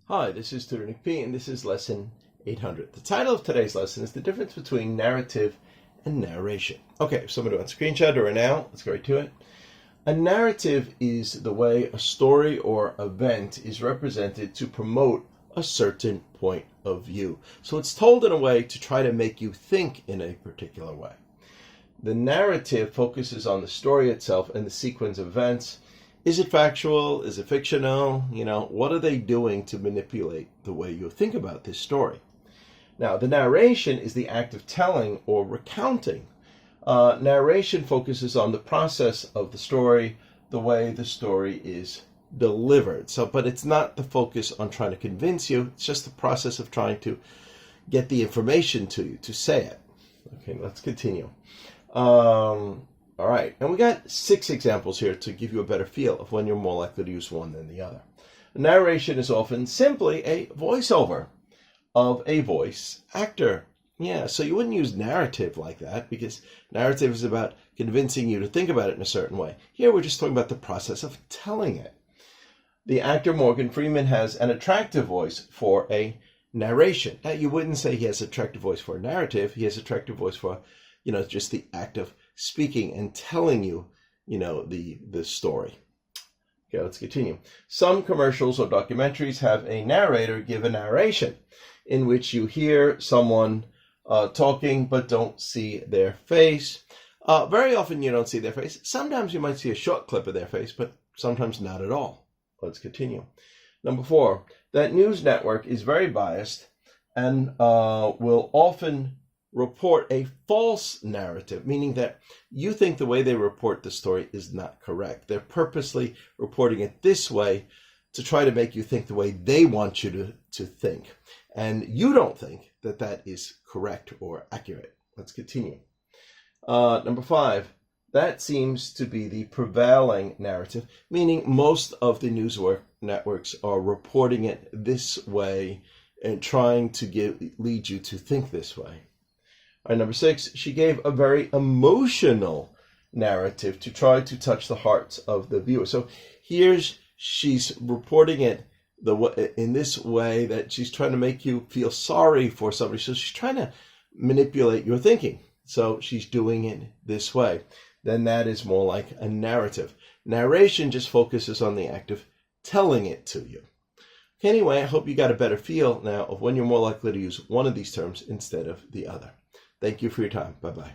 Hi, this is Tutor and this is lesson 800. The title of today's lesson is the difference between narrative and narration. Okay, so I'm going to do a screenshot right now. Let's go right to it. A narrative is the way a story or event is represented to promote a certain point of view. So it's told in a way to try to make you think in a particular way. The narrative focuses on the story itself and the sequence of events. Is it factual? Is it fictional? What are they doing to manipulate the way you think about this story? Now, the narration is the act of telling or recounting. Narration focuses on the process of the story, the way the story is delivered. But it's not the focus on trying to convince you. It's just the process of trying to get the information to you, to say it. Okay, let's continue. All right, and we got 6 examples here to give you a better feel of when you're more likely to use one than the other. The narration is often simply a voiceover of a voice actor. Yeah, so you wouldn't use narrative like that because narrative is about convincing you to think about it in a certain way. Here we're just talking about the process of telling it. The actor Morgan Freeman has an attractive voice for a narration. Now, you wouldn't say he has an attractive voice for a narrative. He has an attractive voice for, just the act of speaking and telling you, the story. Okay, let's continue. Some commercials or documentaries have a narrator give a narration in which you hear someone talking but don't see their face. Very often you don't see their face. Sometimes you might see a short clip of their face, but sometimes not at all. Let's continue. Number 4, that news network is very biased and will often report a false narrative, meaning that you think the way they report the story is not correct. They're purposely reporting it this way to try to make you think the way they want you to think. And you don't think that that is correct or accurate. Let's continue. Number 5, that seems to be the prevailing narrative, meaning most of the news networks are reporting it this way and trying to lead you to think this way. All right, number 6, she gave a very emotional narrative to try to touch the hearts of the viewer. So she's reporting it in this way that she's trying to make you feel sorry for somebody. So she's trying to manipulate your thinking. So she's doing it this way. Then that is more like a narrative. Narration just focuses on the act of telling it to you. Anyway, I hope you got a better feel now of when you're more likely to use one of these terms instead of the other. Thank you for your time. Bye-bye.